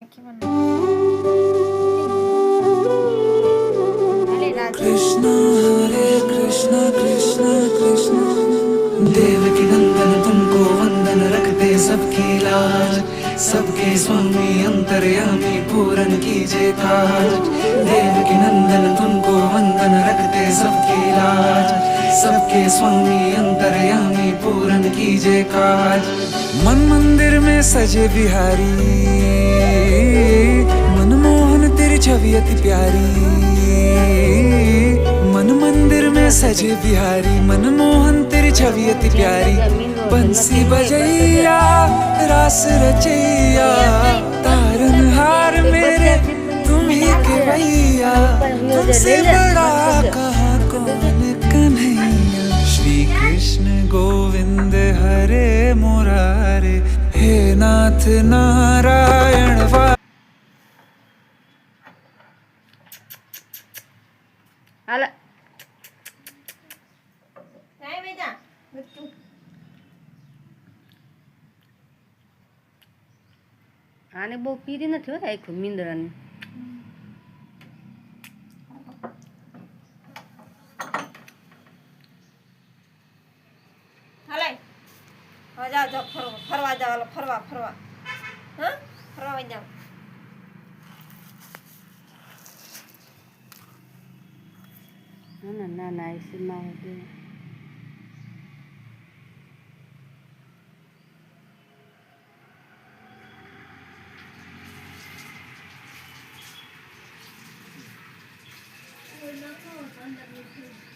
कृष्ण हरे कृष्ण कृष्ण कृष्ण देवकी नंदन तुमको वंदन रखते सबकी लाज सबके स्वामी अंतर्यामी पूरन कीजिए काज देवकी नंदन तुमको वंदन रखते सबकी लाज सबके स्वामी अंतर्यामी पूरन कीजिए काज मन मंदिर में सजे बिहारी मनमोहन तेरी छवि अति प्यारी मन मंदिर में सजे बिहारी मनमोहन तेरी छवि अति प्यारी बंसी बजैया रास रचैया तारनहार मेरे तुम ही के भैया तुमसे बड़ा कहाँ कौन कन्हैया श्री कृष्ण गोविंद हरे मुरारे हे नाथ नारायण હાલે આને બહુ પીરી નથી હોય આખું મીંદડાની હાલે હવે જાઓ જાઓ ફરવા જાઓ હાલો ફરવા હા ફરવા જાઓ ના ના ના એસીમાં દે અંદર